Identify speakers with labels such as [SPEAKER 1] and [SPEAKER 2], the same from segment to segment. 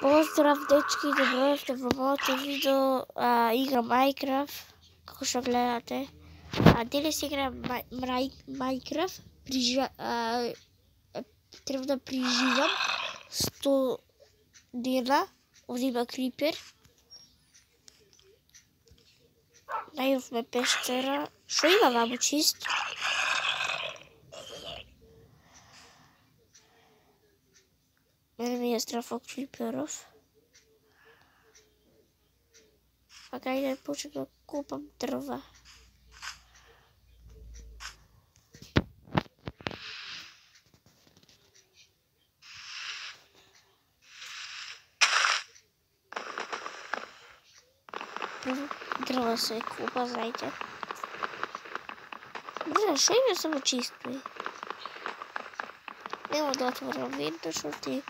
[SPEAKER 1] Pozdrav dečki, dobrodošli v moje video, igram Minecraft, kako što gledate. Danas igram Minecraft, treba da priživam 100 dela, ovdje ima creeper. Najov me peštera, što ima vamo čist? Mene mi je strah od creeperov. Pa kaj da počnem da kupam drva. Drva se kupa, znajte. Ne, što ima samo čistili? Evo da otvorim window, što ti...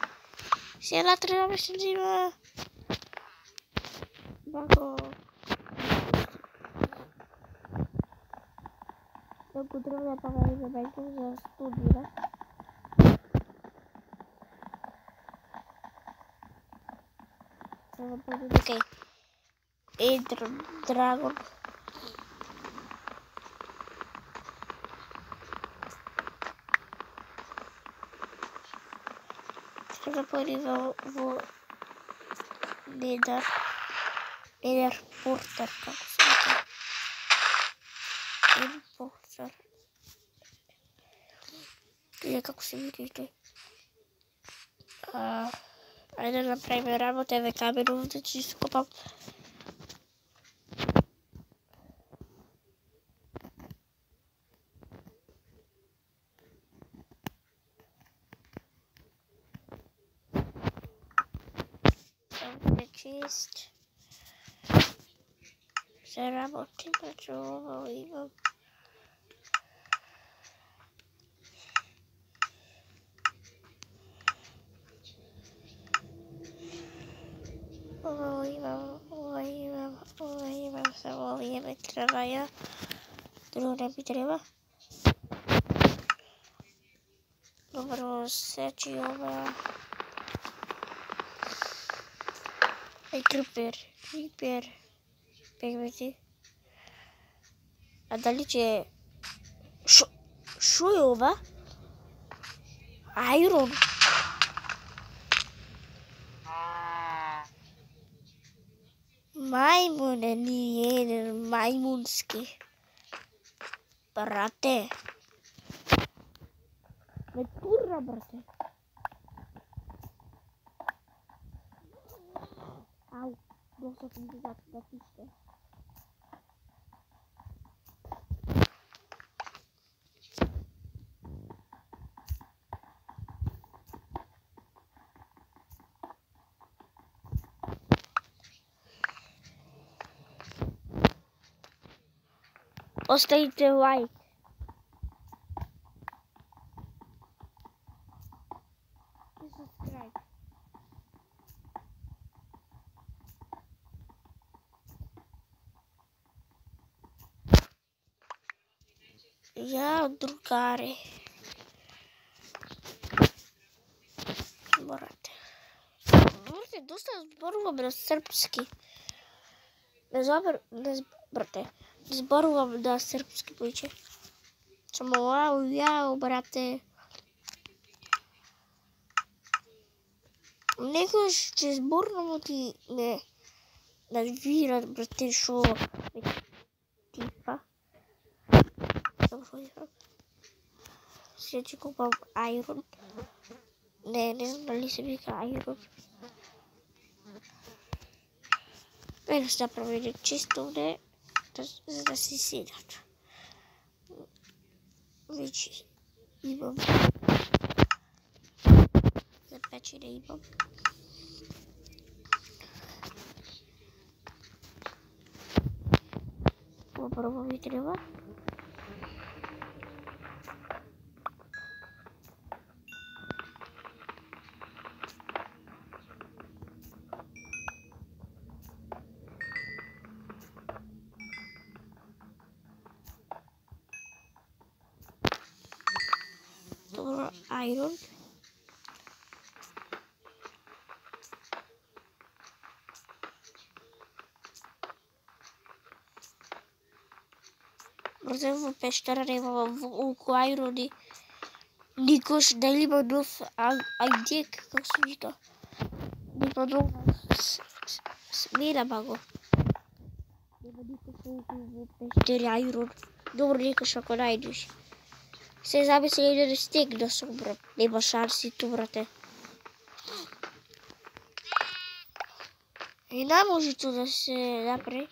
[SPEAKER 1] Sjela treba se zima. Bako... Tako drvna pa ga ima Minecraft za studira. Treba poditi, okej. Ender Dragon. Treba poditi v Nether Porter, kako se zove. Porter. Gdje kako se vidite. Ajde napravimo ramo TV kameru, da ću iskopam. Čist. Se ramotim, znači ovo imam. Ovo imam, samo ovo mi treba ja. Drugo ne mi treba. Dobro, seći ova. Creeper. Pegmeti. A da li će... Šo je ova? Iron. Majmune, nije jedan majmunski. Brate. Me turra, brate. Au, došao sam da tište. Ostavite like. I subscribe. Ja, drugari. Morate. Dosta zborujem na srpski. Brate. Zborujem na srpski pojče. Samo jao, brate. Neko će zborno ti ne nadvirat, brate, šo tipa. Sljedeći kupam Iron. Ne znam da li se vika Iron. Mene se napravili čisto ne, da si sidat. Već imam. Za pečine imam. Prvo mi treba. Dobro, Iron. Брате, в пещера няма около Айрони. Никош, дали има нов айдек, как се вика? Има нов смена маго. Няма никош около пещери Айрон. Добро никош ако найдеш. Се замисли да не стигна сум, брат. Нема шанси ту, брате. И не може ту да се направи.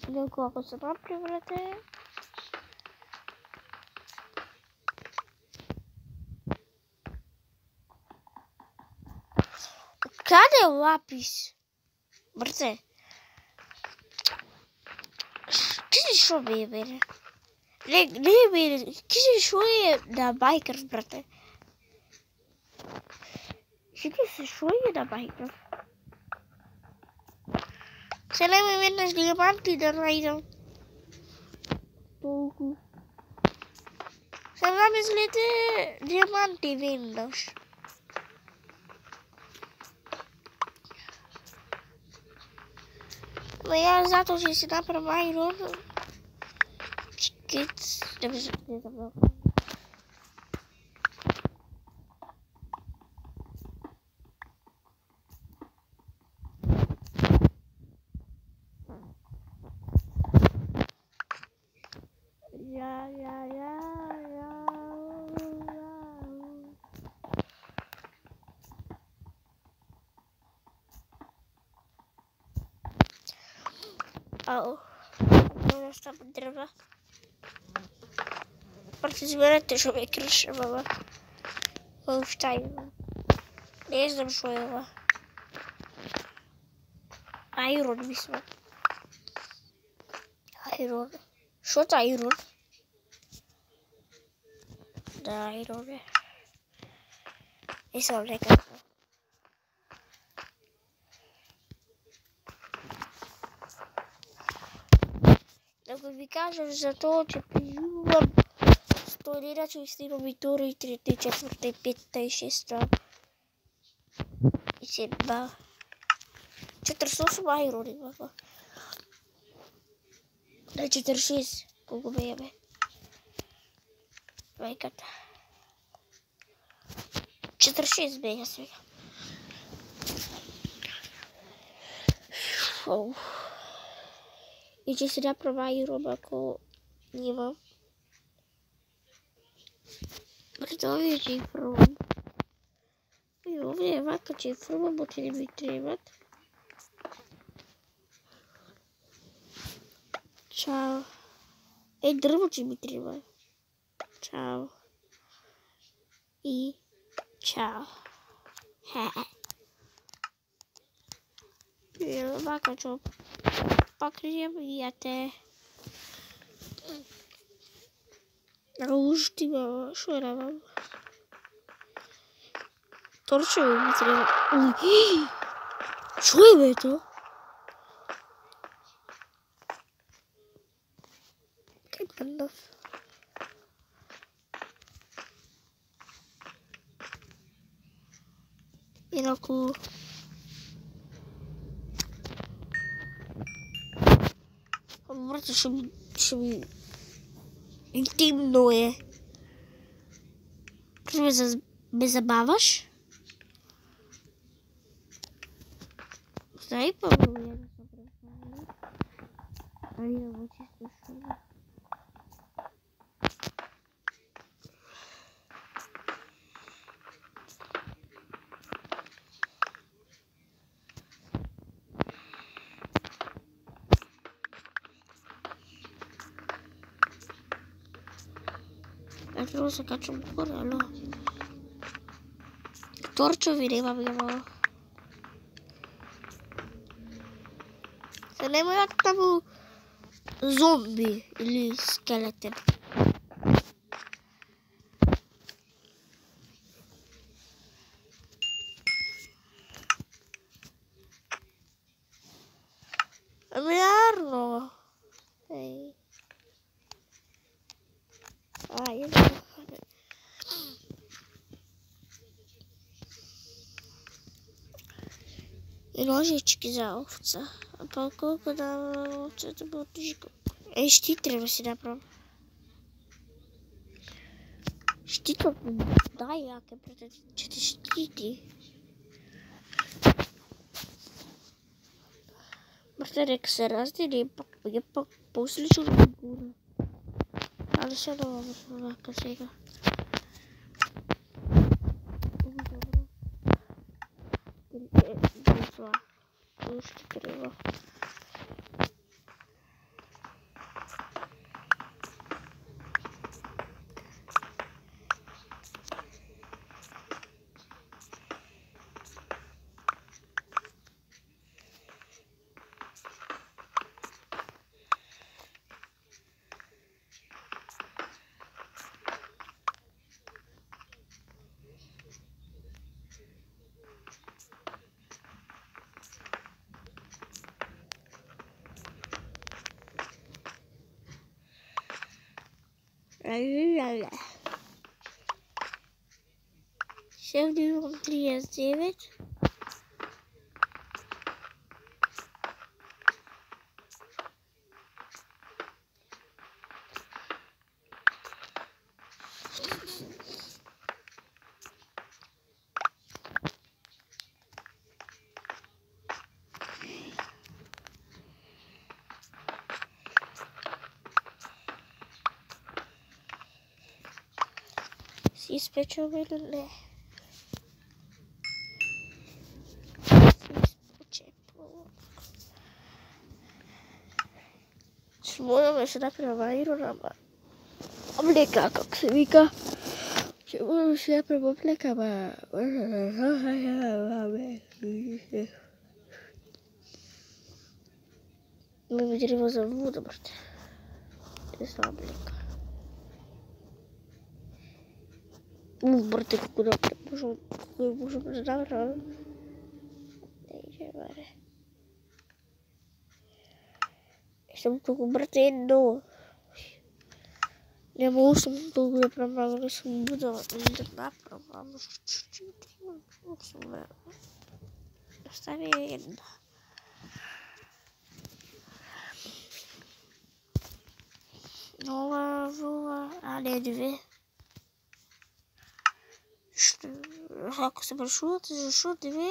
[SPEAKER 1] Много ако се направи, брате. Къде е лапис? Брате. Ти шо бе, бе? Не, бе. Ти шо е на Майнкрафт, брате? Ти се шо е на Майнкрафт? Сега ме веднъж диаманти да найдам. Толкова. Сега мислите диаманти веднъж. Но я zato че си направя Айрон. Чекит. Да ми забравя. Ау. Това става дърва. Просто изберете, що ме кръша, баба. Въобще. Не знам, що е това. Айрон, мисля. Айрон. Що е Айрон? Да, Айрон е. Искам нека. Да го ви кажа за това, че преживувам 100 че снимам и тура и 3, 4, 5 и 6 и 7. 48 Айрон имаха. Да, 46. Колко бе? Майката. 46 бе, я сега. И че сега права Айрон, ако нямам. Притова че и пробвам. И овдje вака че и пробвам, но че не ми трябват. Чао. Ей, дърво че ми трябва. Чао. И чао. И вака че покрием и ате. Наушти баба, шо е баба? Торчево ми трябва. Шо е бе то? Kind of. Инако... Брате, ще ми... Интимно е. Като ме забаваш? Знай по-много я да се представя. Ай, да го чисто шума. Трябва да се качвам горе, ало. Торчови нямам, няма. Се няма някакво зомби или скелетен. Ами ярно. Ей. Ай, i nožički za ovca. Pa koliko da ovca da bude žigo? Štit treba si napraviti. Štit vam daj jake, brate, će te štiti. Brate, nek se razdjeli, pa pustili ću na gura. Ali sad ovo ovaka svega. Dobro. Što treba. Сегодня имам 39. Si ispečeo ili ne? Moramo se napraviti Ironama. Mlijeka, kako se vika. Moramo se napraviti mlijekama. Mi treba za vodu, brate. Ne znam mlijeka. Brate, kako možemo da napraviti. Ne ide, bare. Sam toliko, brate, jedno. Ne mogu sam toliko da pravila, da sam budala da napravila. Ostane jedna. Nova, a ne dve. Što, ako se maršruti, zašto dve?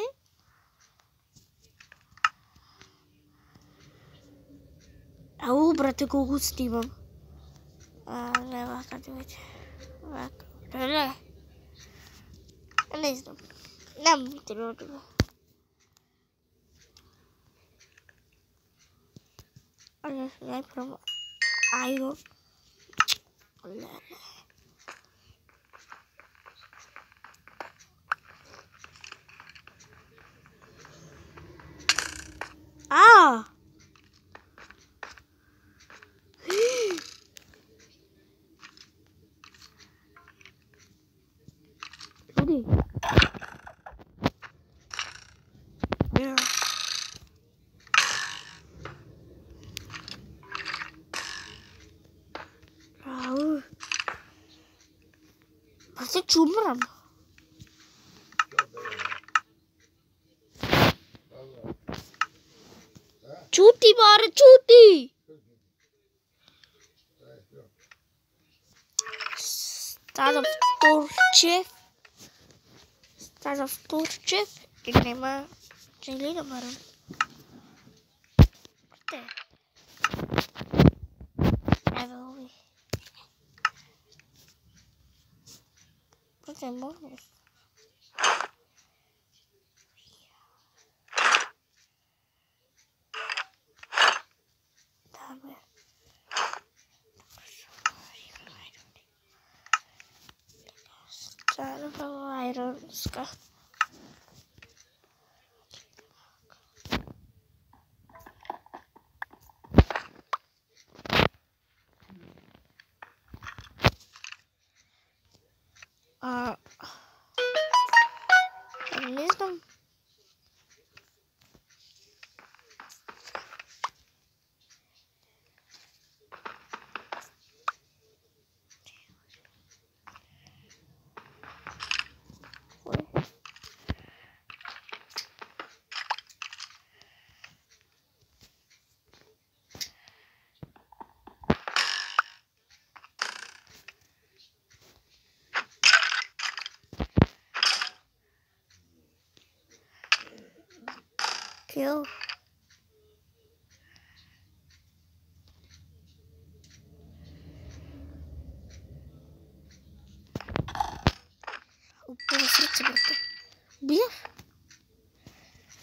[SPEAKER 1] A brate, koliko snimam. Ne, ovako da vidi. Ovako, ne znam. Nemam biti rodila. Ali najpravo Iron. Ne. Ljudi. Ja. Pa se čumram. Čuti, bare, čuti! Tada vtorčev i nema želina, barom. Brate. Evo ovi. Brate, moram. Dame. Stara ironska. Ne znam. Kill. Упало срце, брате. Убиях?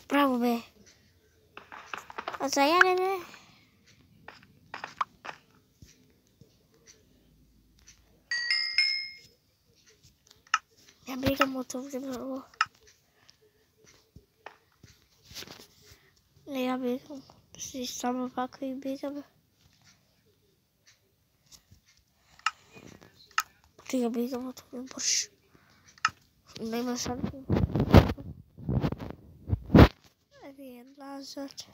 [SPEAKER 1] Браво, бе. А за Яне, бе? Я бегам от овде, браво. Не, я бегам. Си само пака и бегаме. Сега бегам от овде, бърш. Nema šanse. Nije nazad.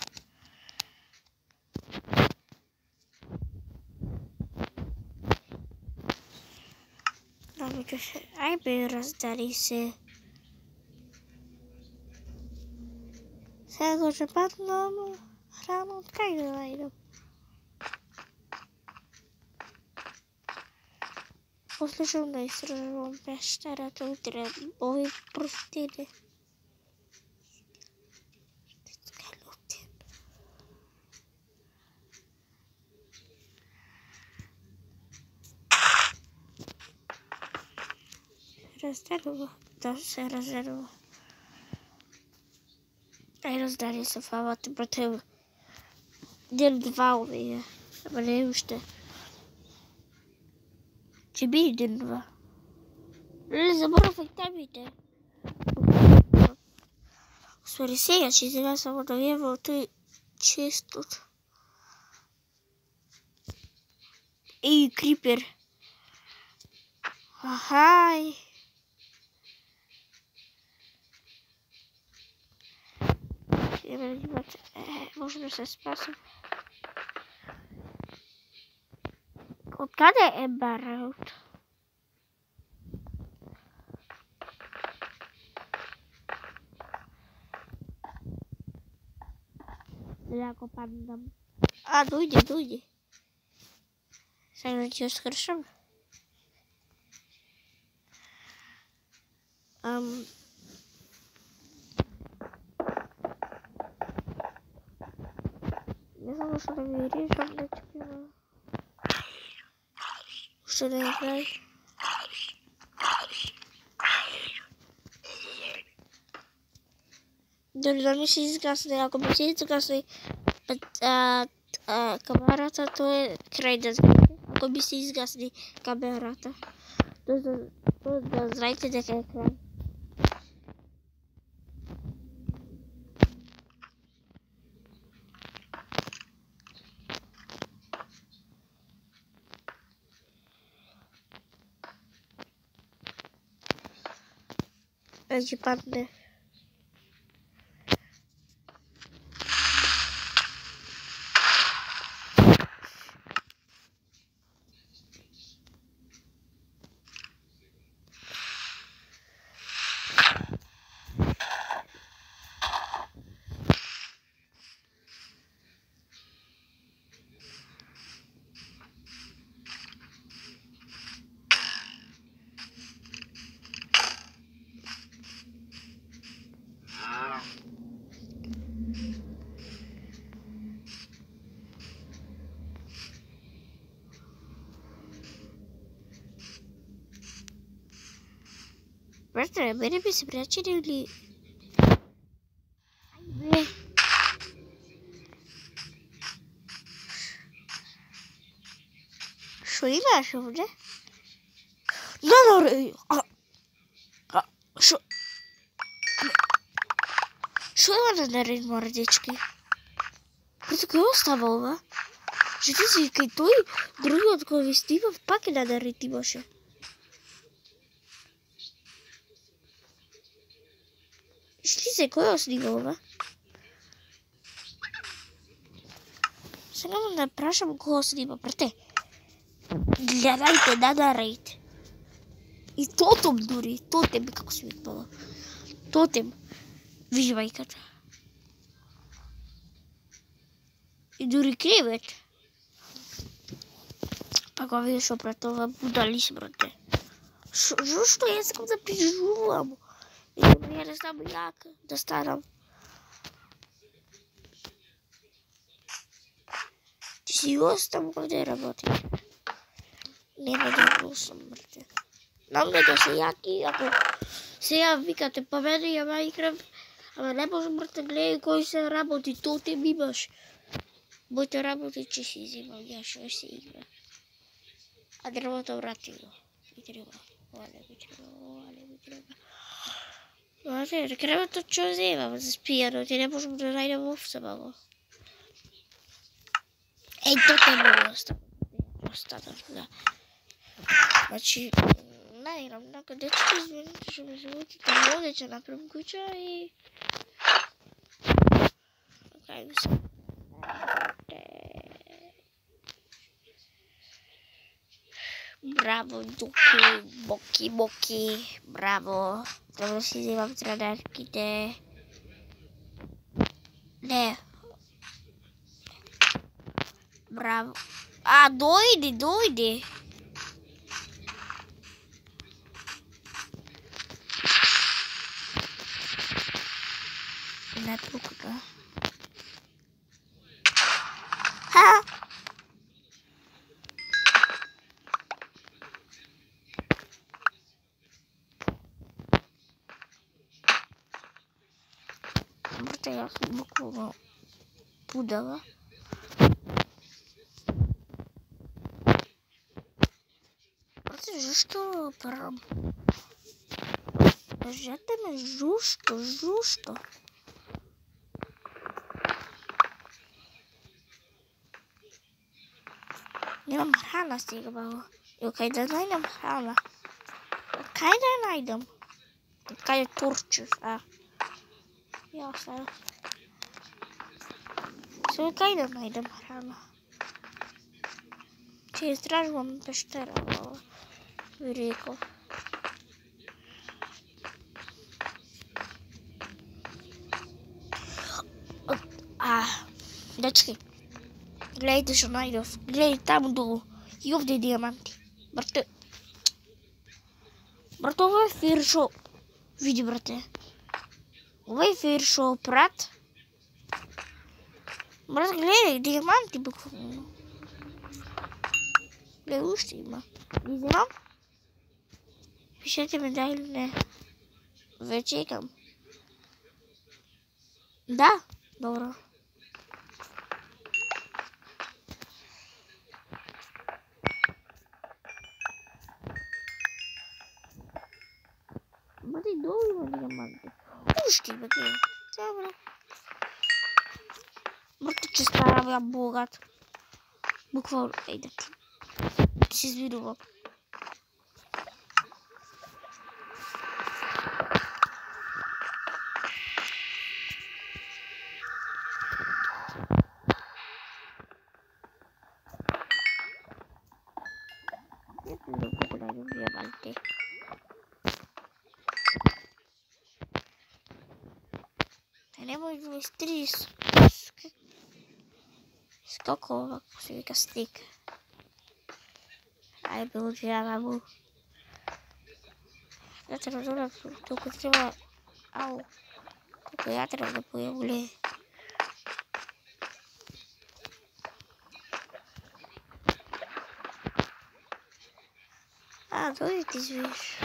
[SPEAKER 1] Dobro se, ajme razdari se. Sada dođe padno hranu od kajda idem. Poslušam da istražavam peštera, to utre ovi prostine. Раздарува, да се раздарува. Ай, раздари се фавата, брате. Ден два убия, ама не още. Че би един два. Не забравях темите. Свари сега, че сега само да вие вълтай честото. Ей, крипер. Ахай. Може да се спасим. Откъде е Бараут? Да го падам. А, дойде. Сега да ти разкръшам. Не знам защо да ми режам да такива. Ще да я прави. Дори да ми се изгасне, ако ми се изгасне камерата, то е край да сгасне. Ако ми се изгасне камерата, то да знаете дека е край. Ще падне. Брате, мене би се приятели. Айде. Що имаш овде? Що има да наред, мордички? Брате, кой остава ова? Ще ти си кай той, другиот кој ви снима, пак е на наред имаше. Шли се, кој го снима ова? Сега да прашам кој го снима, брате. Гледајте на наред. И тотем дури, тотем како се викнала. Тотем. Виж мајката. И дури кревет. Па го видиш опред ова будалиш, брате. Зашто јас сакам да прижувам? И да не знам јак да станам. си оставам къде работи. Няма да гласам, брате. Знам дека се яки, ако сега викате па мене ја Майнкрафт, ама не може, брате, гледай кој се работи, то те ми имаш. Моите работи че си взимам, ја шо се игра. А дрвото врати го. Ми треба, ова не ми треба. Брате, кревето че вземам за спијано, ти не можем да најдем овце, маго. Еј, то те му останав, да. Значи, не знам, накъде ще измените, ще ме заводите, може да направим куча и... Окей, ми се. Браво, Дуки, Боки, браво. Трябва да си взимам тренерките. Не. Браво. А, дойде. Не тук, да. Ха! Брате, аз буквално подава. Брате, защо прам? Кажете ме, жусто. Нямам храна стига, баба. И кај да најдам храна? Кај да најдам? Кај е турчев, а? Ја сега. Сега кај да најдам храна? Че изтражувам пещера, баба. Ви рекол. Дечки. Гледайте што најдов. Гледај таму долу. И овде диаманти. Брате. Брате, ова е фиршо. Види, брате. Ова е фиршо прат. Брате, гледај, диаманти буквално. Гледај, уште има. Не знам. Пишете ме да или не. Ве чекам. Да, добро. Бъде долу има диаманти. Уште има гледай. Добро. Брате, че ставам ја богат. Буквално, да ти се извинувам. Немoj да изтри скокова, ако се вика стик. Ай, получава му. Я трябва да тук трябва... Ау. Тук я трябва да появле. Дойде ти звиш.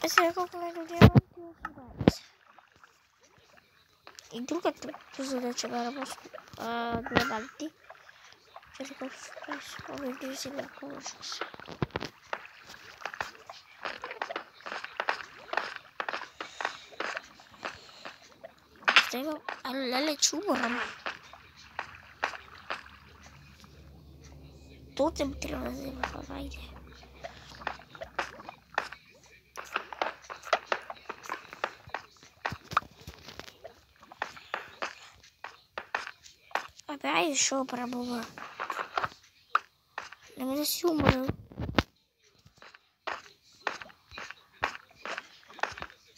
[SPEAKER 1] Сега колко диаманти остават. И другата задача бара диаманти. Ще така поведи си някакво ужас. Сега, леле, чумърам. Тотем трябва да взема, айде. Айде, шо пробува. Нема да си умра.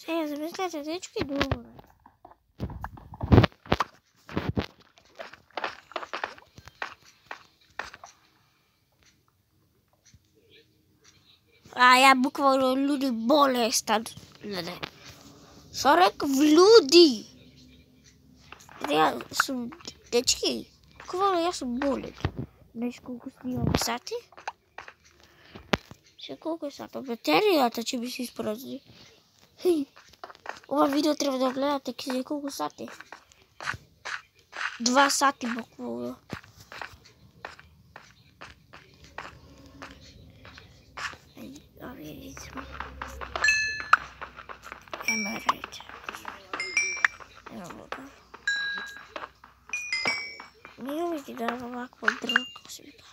[SPEAKER 1] Замислете, дечки, добре. Я буквално люди болестен. Не. Що рекав люди? Ja sam, dečki, bukvalno ja sam boljen. Znaš koliko snimam sati? Sve koliko je sata? Baterijata će mi se isprazni. Ova video treba da gledate koliko sati. 2 sati bukvalno. A vidimo. Emerald. Evo ga. Nije uvijek da je ovako drko svika.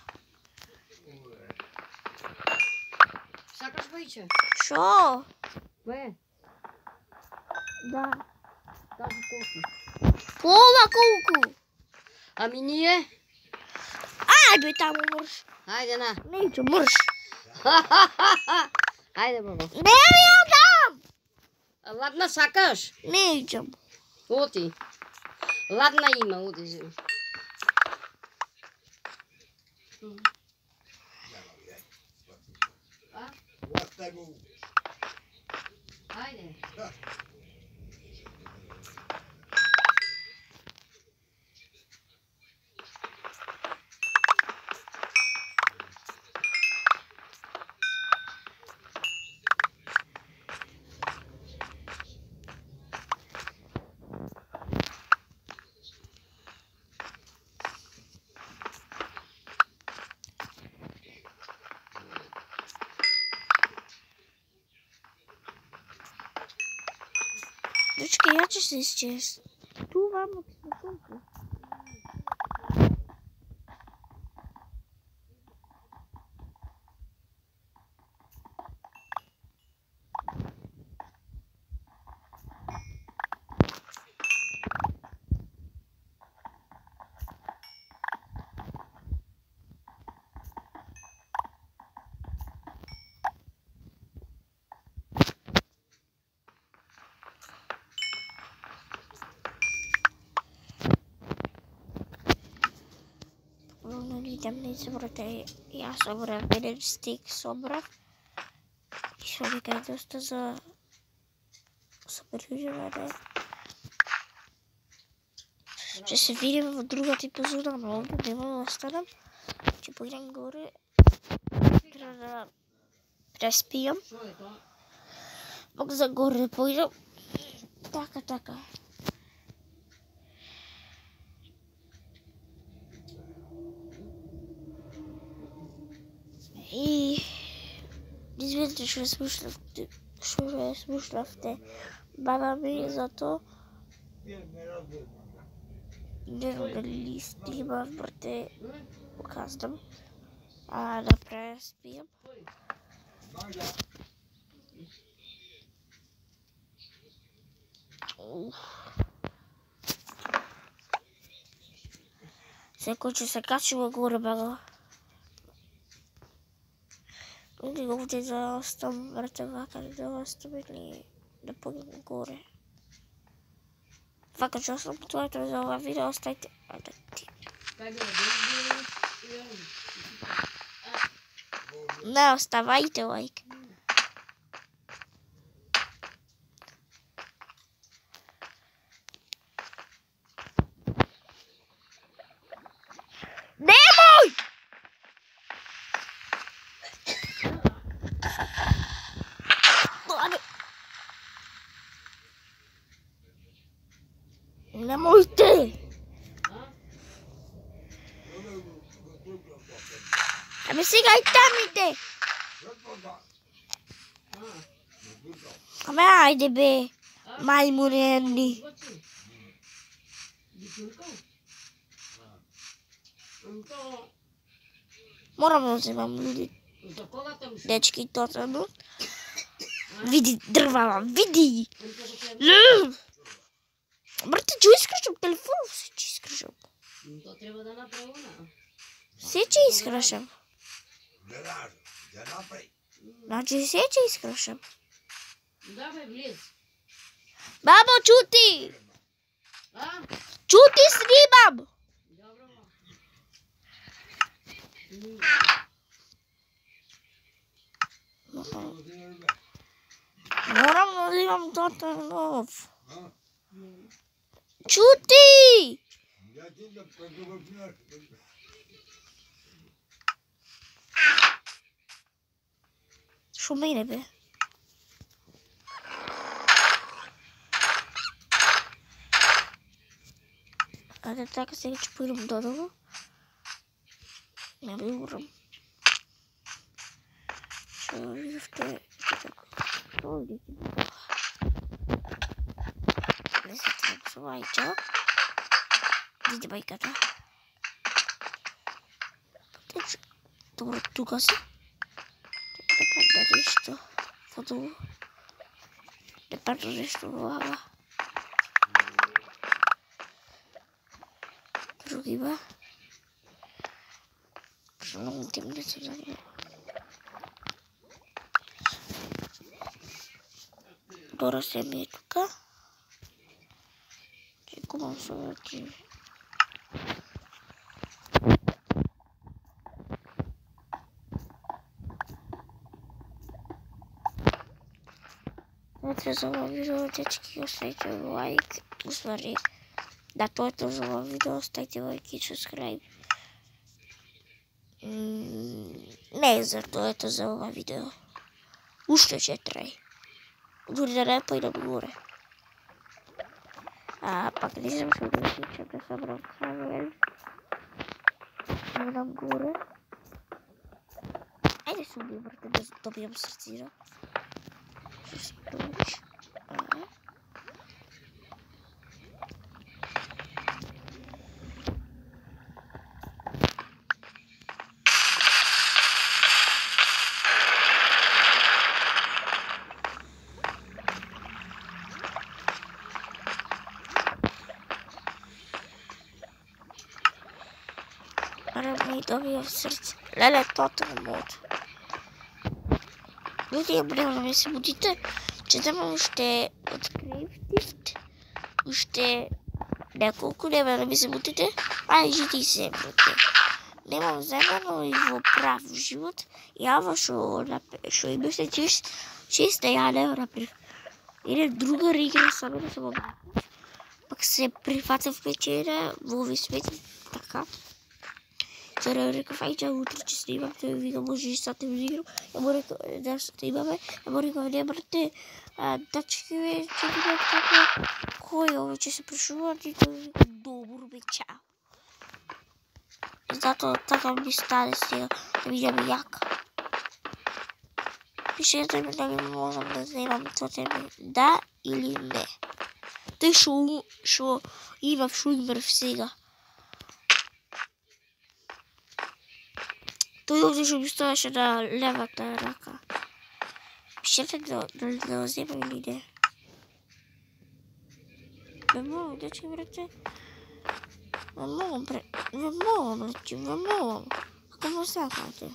[SPEAKER 2] Sakaš bojiće?
[SPEAKER 1] Šo?
[SPEAKER 2] Koje?
[SPEAKER 1] Da.
[SPEAKER 2] Da su koliko?
[SPEAKER 1] Pola koliko?
[SPEAKER 2] A mi nije?
[SPEAKER 1] Ajde tamo mrš.
[SPEAKER 2] Ajde na.
[SPEAKER 1] Neću mrš.
[SPEAKER 2] Ajde babo.
[SPEAKER 1] Ne ja dam.
[SPEAKER 2] Ladna sakaš?
[SPEAKER 1] Nećem.
[SPEAKER 2] Oti. Ladna ima, odi. Ajde.
[SPEAKER 1] Dečki, ja ću se isčest. Tu vamo na sunku. Idem nič zobrati, ja sobram jedan stik sobram. I čovjeka je dosta za superuživane. Če se vidimo v druga epizoda, no ovdje nema ostanem. Če pojdem gore, treba da prespijem. Bog za gore pojdem. Taka. И извинете, що слушнахте баба ми за то. Не знам дали стрима брате показвам. Да преспием. Сега че се качва горе бага. Ovdje ovdje da ostavim vrte vakar, da ostavim ili da pogledam gore. Fakat ću ostavim to za ova video, ostavite. Ne, ostavajte like. Nemoj! Nemojte! Ами сега и там иде! Ами айде бе, маймуне ни! Moram da uzimam ljudi. Dečki, totalno. Vidi drva, vidi! Brate, ću iskrašam telefon, sve ću iskrašam.
[SPEAKER 2] To treba da napravimo.
[SPEAKER 1] Sve ću iskrašam. Znači, sve ću iskrašam.
[SPEAKER 2] Давай в лес.
[SPEAKER 1] Babo, čuti!
[SPEAKER 2] A?
[SPEAKER 1] Čuti, snimam!
[SPEAKER 2] Dobro.
[SPEAKER 1] Moram da imam total nov. Čuti! Što mene be? Ajde така сега ще поидем додолу. Не ви урам. Ще вижте така. Ovdje ti budu. Ne se treba suvajča. Vidite bajkata. Teč. Dobro, tuga si. Ne pada nešto. Vodu. Ne pada nešto vlaga. Drugi ba. Mnogo tim ne se zanima. Dora se mi je tuka. Čekaj, mam se vrati. Znate za ovo video, dečki, ostavite like. U stvari, da to je to za ovo video, ostavite like i subscribe. Ne znam, to je to za ovo video. Ušto će traj. Duri da ne pojdem gore. A pa kad nisam se udosjećam da sam nam kamer. Idem gore. Ajde se ubijem, brate, da dobijem srcira. Što se doći. Mi dobio srce. Lele, totalno mod. Ljudi, брема ми се будите, че там ще открием още няколко дена да ми се будите. Ай, жити се, брате. Немам вземано и во прав живот. Ява шо има се чиста я не например. Или друга игра само да се мога. Пак се прихвата в печера, во ови свети, така. Вчера рекав, айде утре, че снимам, той вика, може и сате ми играм. Я му рекав, да снимаме. Я му рекав, не брате, дачки ме, че видях така, кой овече се пришува, и той вика, добро бе, чао. И зато така ми стане сега, да видям як. Пишете ми дали можем да снимам това да или не. Той шо има в шуймер сега. Той ovdje što mi stojaše na levата ръка. Пишете дали да вземем или не. Не мога, дечки, брате. Не мога, брате, не мога. Ако му сякате.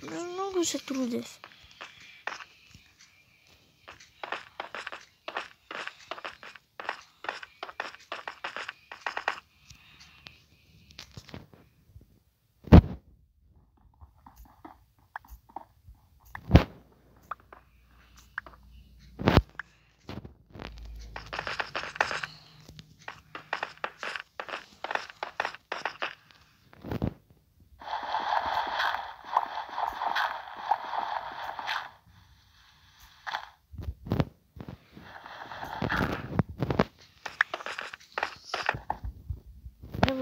[SPEAKER 1] Много се трудиш.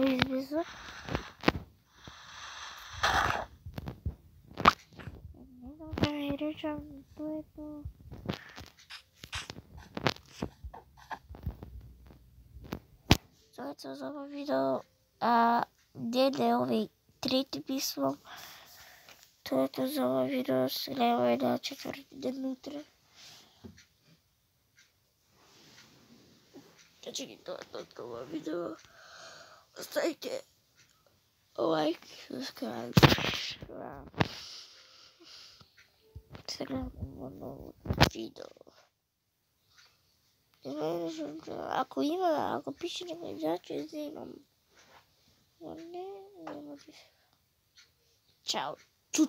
[SPEAKER 1] Излиза. Не знам да ви речам, то е то. to za ovo video. A ne ovaj treći pismo. To je to za ovo video. Gledamo je na 4. dan unutra. Znači, to je to ovo video. Ostavite like, subscribe. Se gledamo novo video. Ako piše neka izaći, snimam. Ne. Ćao. Ču.